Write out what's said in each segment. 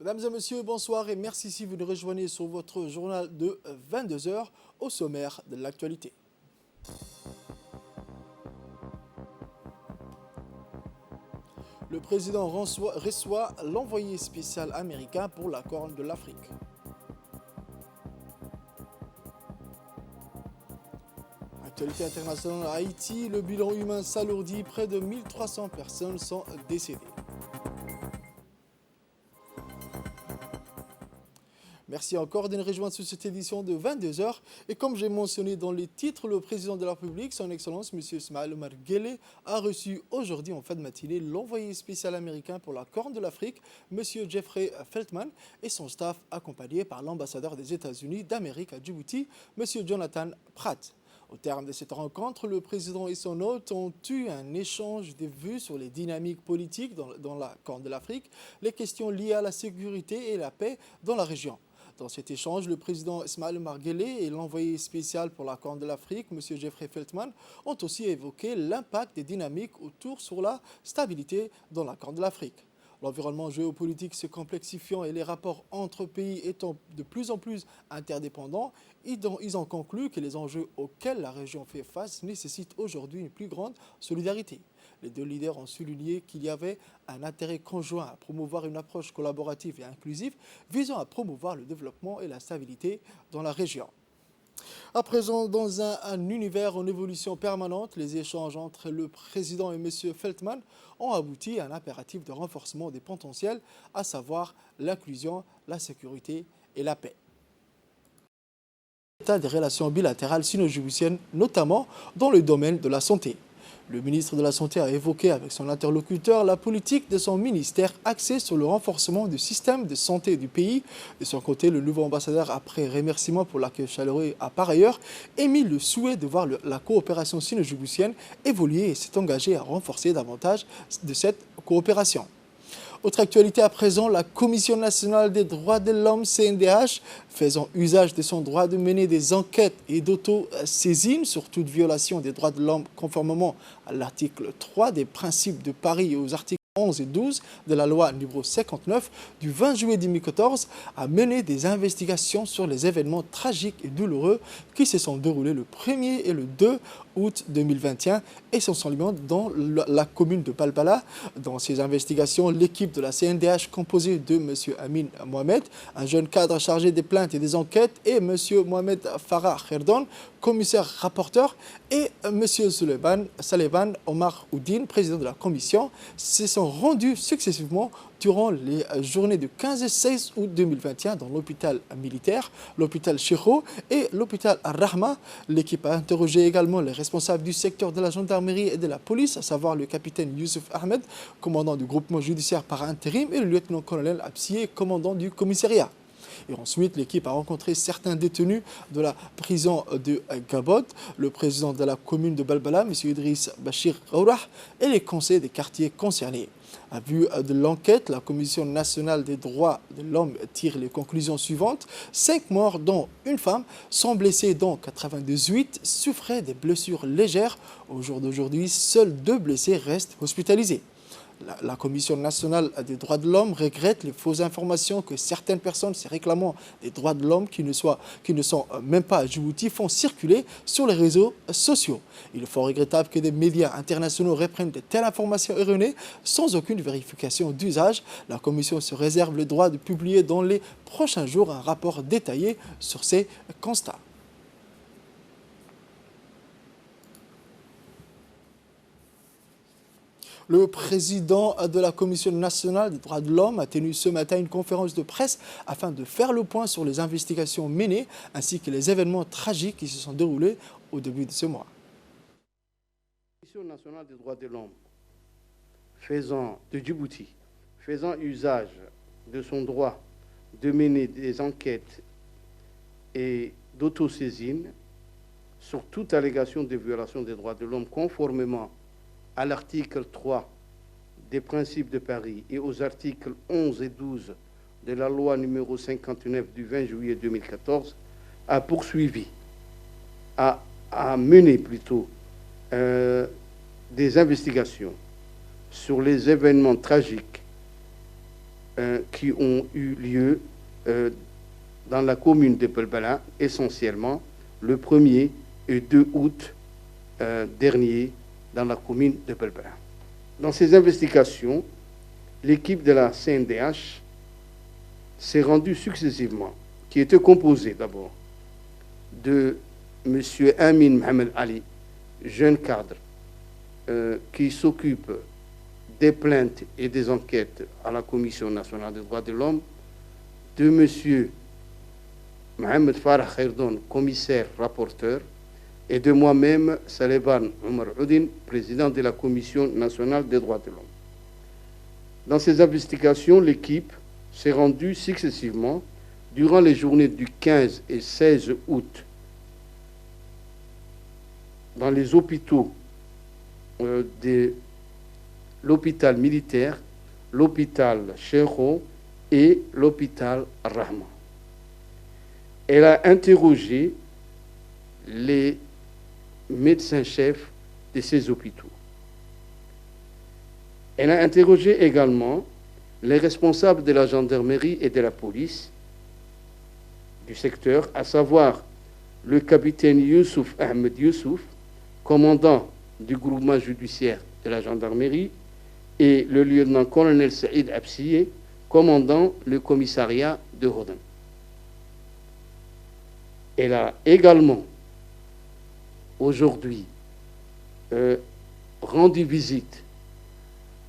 Mesdames et messieurs, bonsoir et merci si vous nous rejoignez sur votre journal de 22 heures au sommaire de l'actualité. Le président reçoit l'envoyé spécial américain pour la Corne de l'Afrique. Actualité internationale à Haïti, le bilan humain s'alourdit, près de 1300 personnes sont décédées. Merci encore de nous rejoindre sur cette édition de 22 heures. Et comme j'ai mentionné dans les titres, le président de la République, son Excellence, M. Ismaël Omar Guelleh, a reçu aujourd'hui en fin de matinée l'envoyé spécial américain pour la Corne de l'Afrique, M. Jeffrey Feltman, et son staff accompagné par l'ambassadeur des États-Unis d'Amérique à Djibouti, M. Jonathan Pratt. Au terme de cette rencontre, le président et son hôte ont eu un échange de vues sur les dynamiques politiques dans la Corne de l'Afrique, les questions liées à la sécurité et la paix dans la région. Dans cet échange, le président Ismaël Omar Guelleh et l'envoyé spécial pour la Corne de l'Afrique, M. Jeffrey Feltman, ont aussi évoqué l'impact des dynamiques autour sur la stabilité dans la Corne de l'Afrique. L'environnement géopolitique se complexifiant et les rapports entre pays étant de plus en plus interdépendants, ils ont conclu que les enjeux auxquels la région fait face nécessitent aujourd'hui une plus grande solidarité. Les deux leaders ont souligné qu'il y avait un intérêt conjoint à promouvoir une approche collaborative et inclusive visant à promouvoir le développement et la stabilité dans la région. À présent, dans un univers en évolution permanente, les échanges entre le président et M. Feltman ont abouti à un impératif de renforcement des potentiels, à savoir l'inclusion, la sécurité et la paix. L'état des relations bilatérales sino-djiboutiennes, notamment dans le domaine de la santé. Le ministre de la Santé a évoqué avec son interlocuteur la politique de son ministère axée sur le renforcement du système de santé du pays. De son côté, le nouveau ambassadeur, après remerciement pour l'accueil chaleureux, a par ailleurs émis le souhait de voir la coopération sino-djiboutienne évoluer et s'est engagé à renforcer davantage de cette coopération. Autre actualité à présent, la Commission nationale des droits de l'homme, CNDH, faisant usage de son droit de mener des enquêtes et d'auto-saisine sur toute violation des droits de l'homme conformément à l'article 3 des principes de Paris et aux articles 11 et 12 de la loi numéro 59 du 20 juillet 2014, a mené des investigations sur les événements tragiques et douloureux qui se sont déroulés le 1er et le 2 août 2021, essentiellement dans la commune de Balbala. Dans ces investigations, l'équipe de la CNDH composée de M. Amin Mohamed, un jeune cadre chargé des plaintes et des enquêtes, et M. Mohamed Farah Kherdon, commissaire rapporteur, et M. Saleban Omar Oudine, président de la commission, se sont rendus successivement durant les journées de 15 et 16 août 2021 dans l'hôpital militaire, l'hôpital Chiro et l'hôpital Ar-Rahma. L'équipe a interrogé également les responsables du secteur de la gendarmerie et de la police, à savoir le capitaine Youssouf Ahmed, commandant du groupement judiciaire par intérim, et le lieutenant-colonel Absié, commandant du commissariat. Et ensuite, l'équipe a rencontré certains détenus de la prison de Gabod, le président de la commune de Balbala, M. Idriss Bachir Raourah, et les conseillers des quartiers concernés. À vue de l'enquête, la Commission nationale des droits de l'homme tire les conclusions suivantes. 5 morts, dont une femme, sont blessés, dont 98 souffraient des blessures légères. Au jour d'aujourd'hui, seuls 2 blessés restent hospitalisés. La Commission nationale des droits de l'homme regrette les fausses informations que certaines personnes se réclamant des droits de l'homme qui ne sont même pas à Djibouti font circuler sur les réseaux sociaux. Il est fort regrettable que des médias internationaux reprennent de telles informations erronées sans aucune vérification d'usage. La Commission se réserve le droit de publier dans les prochains jours un rapport détaillé sur ces constats. Le président de la Commission nationale des droits de l'homme a tenu ce matin une conférence de presse afin de faire le point sur les investigations menées ainsi que les événements tragiques qui se sont déroulés au début de ce mois. La Commission nationale des droits de l'homme de Djibouti, faisant usage de son droit de mener des enquêtes et d'autosaisine sur toute allégation de violation des droits de l'homme conformément à l'article 3 des principes de Paris et aux articles 11 et 12 de la loi numéro 59 du 20 juillet 2014, a poursuivi, a mené plutôt des investigations sur les événements tragiques qui ont eu lieu dans la commune de Belbala, essentiellement le 1er et 2 août dernier dans la commune de Belbala. Dans ces investigations, l'équipe de la CNDH s'est rendue successivement, qui était composée d'abord de M. Amin Mohamed Ali, jeune cadre, qui s'occupe des plaintes et des enquêtes à la Commission nationale des droits de l'homme, de M. Mohamed Farah Khairdoun, commissaire rapporteur, et de moi-même, Saleban Omar Oudin, président de la Commission nationale des droits de l'homme. Dans ces investigations, l'équipe s'est rendue successivement durant les journées du 15 et 16 août dans les hôpitaux de l'hôpital militaire, l'hôpital Cheikho et l'hôpital Rahma. Elle a interrogé les médecins-chefs de ces hôpitaux. Elle a interrogé également les responsables de la gendarmerie et de la police du secteur, à savoir le capitaine Youssouf Ahmed Youssouf, commandant du groupement judiciaire de la gendarmerie, et le lieutenant-colonel Saïd Absiye, commandant le commissariat de Hodan. Elle a également aujourd'hui rendu visite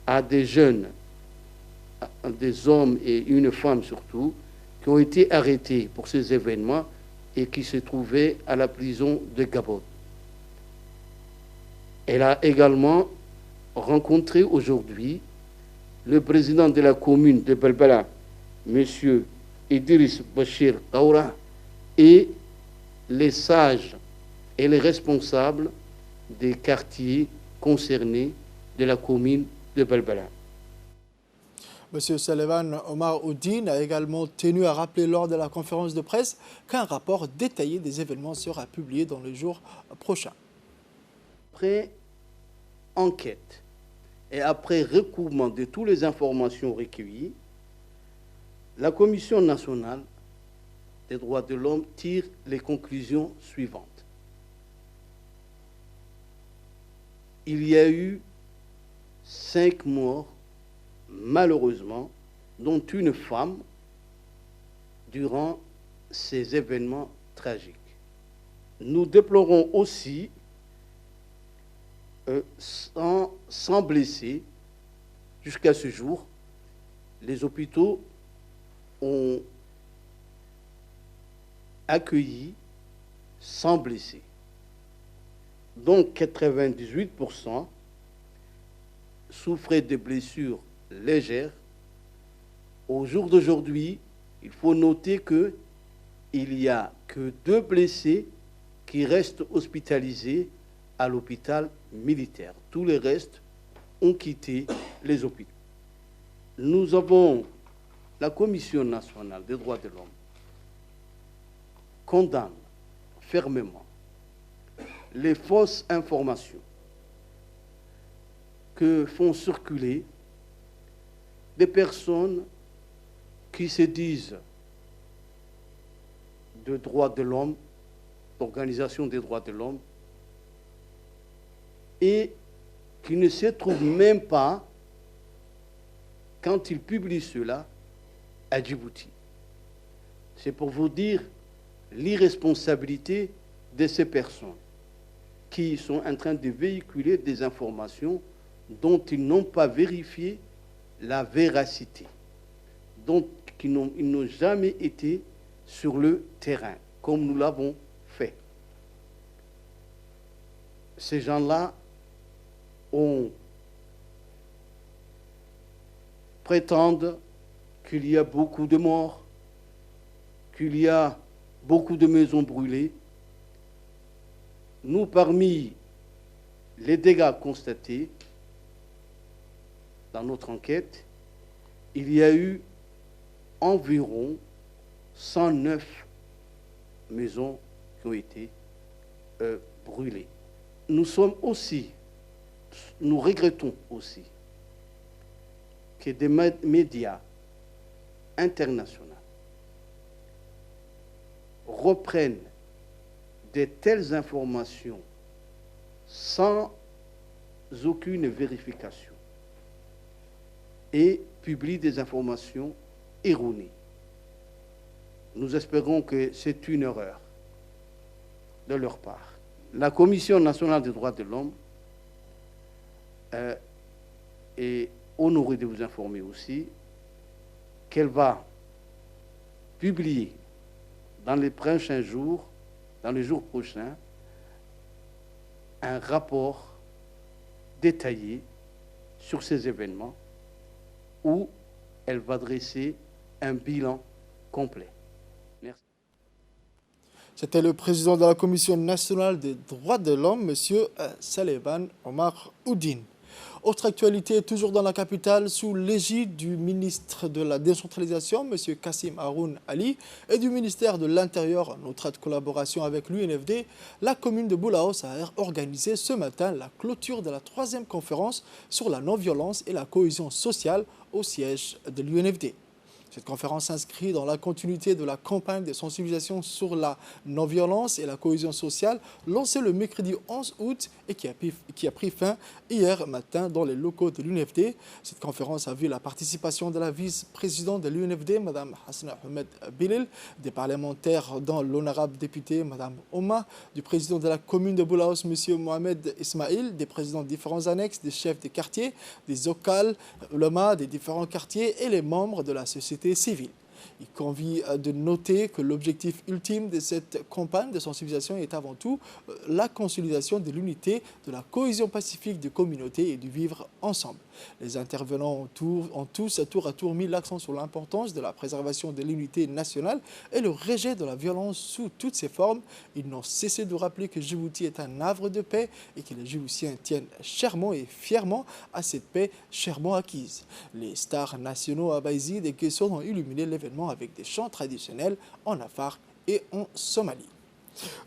à des jeunes, des hommes et une femme surtout, qui ont été arrêtés pour ces événements et qui se trouvaient à la prison de Gabon. Elle a également rencontré aujourd'hui le président de la commune de Belbala, M. Idriss Bachir Kaura, et les sages et les responsables des quartiers concernés de la commune de Belbala. M. Saleban Omar Oudin a également tenu à rappeler lors de la conférence de presse qu'un rapport détaillé des événements sera publié dans les jours prochains. Après enquête et après recouvrement de toutes les informations recueillies, la Commission nationale des droits de l'homme tire les conclusions suivantes. Il y a eu 5 morts, malheureusement, dont une femme, durant ces événements tragiques. Nous déplorons aussi 100 blessés. Jusqu'à ce jour, les hôpitaux ont accueilli 100 blessés. Donc 98% souffraient de blessures légères. Au jour d'aujourd'hui, il faut noter qu'il n'y a que 2 blessés qui restent hospitalisés à l'hôpital militaire. Tous les restes ont quitté les hôpitaux. Nous avons, la Commission nationale des droits de l'homme condamne fermement les fausses informations que font circuler des personnes qui se disent de droits de l'homme, d'organisation des droits de l'homme, et qui ne se trouvent même pas, quand ils publient cela, à Djibouti. C'est pour vous dire l'irresponsabilité de ces personnes qui sont en train de véhiculer des informations dont ils n'ont pas vérifié la véracité, dont ils n'ont jamais été sur le terrain, comme nous l'avons fait. Ces gens-là prétendent qu'il y a beaucoup de morts, qu'il y a beaucoup de maisons brûlées. Nous, parmi les dégâts constatés dans notre enquête, il y a eu environ 109 maisons qui ont été brûlées. Nous regrettons aussi que des médias internationales reprennent de telles informations sans aucune vérification et publient des informations erronées, nous espérons que c'est une erreur de leur part. La Commission nationale des droits de l'homme est honorée de vous informer aussi qu'elle va publier dans les prochains jours, dans les jours prochains, un rapport détaillé sur ces événements où elle va dresser un bilan complet. Merci. C'était le président de la Commission nationale des droits de l'homme, M. Saleban Omar Oudine. Autre actualité, toujours dans la capitale, sous l'égide du ministre de la décentralisation, M. Kassim Haroun Ali, et du ministère de l'Intérieur, en étroite collaboration avec l'UNFD, la commune de Boulaos a organisé ce matin la clôture de la 3e conférence sur la non-violence et la cohésion sociale au siège de l'UNFD. Cette conférence s'inscrit dans la continuité de la campagne de sensibilisation sur la non-violence et la cohésion sociale lancée le mercredi 11 août et qui a pris fin hier matin dans les locaux de l'UNFD. Cette conférence a vu la participation de la vice-présidente de l'UNFD, Mme Hassana Ahmed Bilil, des parlementaires dont l'honorable député, Mme Oma, du président de la commune de Boulaos, M. Mohamed Ismail, des présidents de différents annexes, des chefs de quartier, des OCAL, ulama des différents quartiers et les membres de la société civile. Il convient de noter que l'objectif ultime de cette campagne de sensibilisation est avant tout la consolidation de l'unité, de la cohésion pacifique de communautés et du vivre ensemble. Les intervenants ont tous à tour mis l'accent sur l'importance de la préservation de l'unité nationale et le rejet de la violence sous toutes ses formes. Ils n'ont cessé de rappeler que Djibouti est un havre de paix et que les Djiboutiens tiennent chèrement et fièrement à cette paix chèrement acquise. Les stars nationaux abaïsides et Guessot ont illuminé l'événement avec des chants traditionnels en Afar et en Somalie.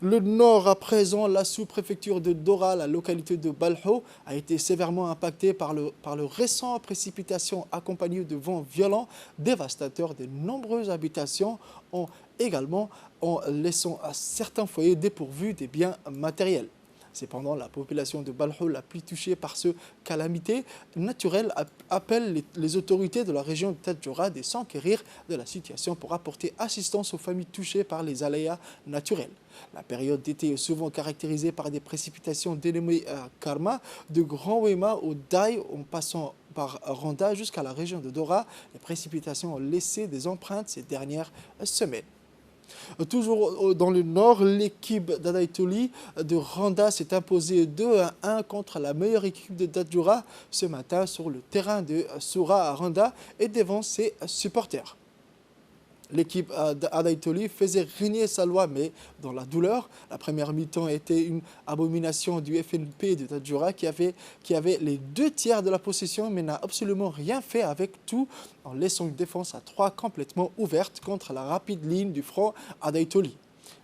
Le nord, à présent, la sous-préfecture de Dora, la localité de Balho, a été sévèrement impactée par le récent précipitation accompagné de vents violents, dévastateurs de nombreuses habitations, en laissant à certains foyers dépourvus des biens matériels. Cependant, la population de Balho, la plus touchée par ce calamité naturelle, appelle les autorités de la région de Tadjoura de s'enquérir de la situation pour apporter assistance aux familles touchées par les aléas naturels. La période d'été est souvent caractérisée par des précipitations dénommées Karma, de Grand Wema au Dai, en passant par Randa jusqu'à la région de Dora. Les précipitations ont laissé des empreintes ces dernières semaines. Toujours dans le nord, l'équipe d'Adaitoli de Randa s'est imposée 2-1 contre la meilleure équipe de Tadjoura ce matin sur le terrain de Soura à Randa et devant ses supporters. L'équipe d'Adaitoli faisait régner sa loi, mais dans la douleur. La première mi-temps était une abomination du FNP de Tadjoura qui avait les 2/3 de la possession, mais n'a absolument rien fait avec tout, en laissant une défense à 3 complètement ouverte contre la rapide ligne du front Adaitoli.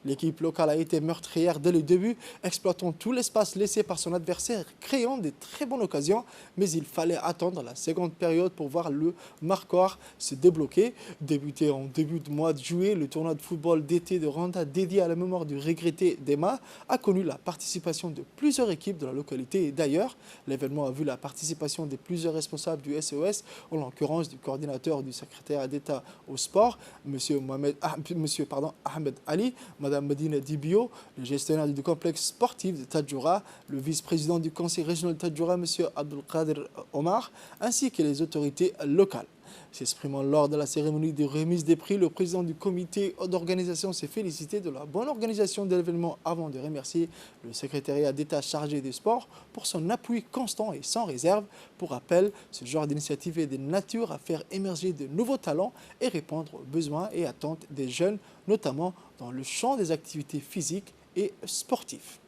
L'équipe locale a été meurtrière dès le début, exploitant tout l'espace laissé par son adversaire, créant de très bonnes occasions, mais il fallait attendre la seconde période pour voir le marqueur se débloquer. Débuté en début de mois de juillet, le tournoi de football d'été de Randa dédié à la mémoire du regretté Dema a connu la participation de plusieurs équipes de la localité et d'ailleurs. L'événement a vu la participation de plusieurs responsables du SOS, en l'occurrence du coordinateur du secrétaire d'État au sport, M. Ahmed Ali, Mme Medina Dibio, le gestionnaire du complexe sportif de Tadjoura, le vice-président du conseil régional de Tadjoura, M. Abdelkader Omar, ainsi que les autorités locales. S'exprimant lors de la cérémonie de remise des prix, le président du comité d'organisation s'est félicité de la bonne organisation de l'événement avant de remercier le secrétariat d'État chargé des sports pour son appui constant et sans réserve. Pour rappel, ce genre d'initiative est de nature à faire émerger de nouveaux talents et répondre aux besoins et attentes des jeunes, notamment dans le champ des activités physiques et sportives.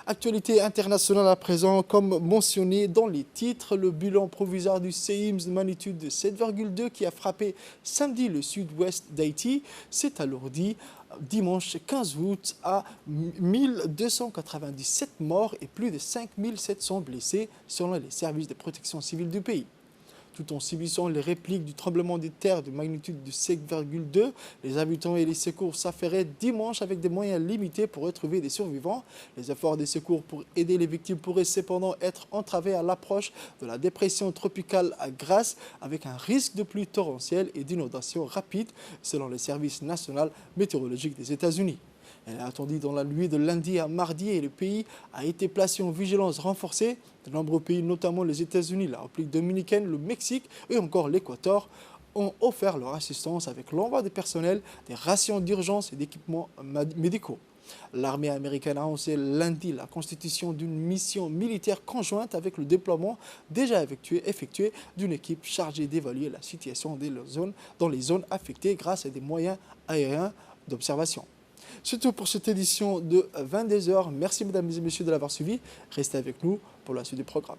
Actualité internationale à présent, comme mentionné dans les titres, le bilan provisoire du séisme de magnitude de 7,2 qui a frappé samedi le sud-ouest d'Haïti s'est alourdi dimanche 15 août à 1297 morts et plus de 5700 blessés selon les services de protection civile du pays. Tout en subissant les répliques du tremblement de terre de magnitude de 7,2, les habitants et les secours s'affairaient dimanche avec des moyens limités pour retrouver des survivants. Les efforts des secours pour aider les victimes pourraient cependant être entravés à l'approche de la dépression tropicale à Grace, avec un risque de pluie torrentielle et d'inondations rapides, selon le service national météorologique des États-Unis. Elle est attendue dans la nuit de lundi à mardi et le pays a été placé en vigilance renforcée. De nombreux pays, notamment les États-Unis, la République dominicaine, le Mexique et encore l'Équateur, ont offert leur assistance avec l'envoi de personnel, des rations d'urgence et d'équipements médicaux. L'armée américaine a annoncé lundi la constitution d'une mission militaire conjointe avec le déploiement déjà effectué d'une équipe chargée d'évaluer la situation dans les zones affectées grâce à des moyens aériens d'observation. C'est tout pour cette édition de 22h. Merci mesdames et messieurs de l'avoir suivi. Restez avec nous pour la suite du programme.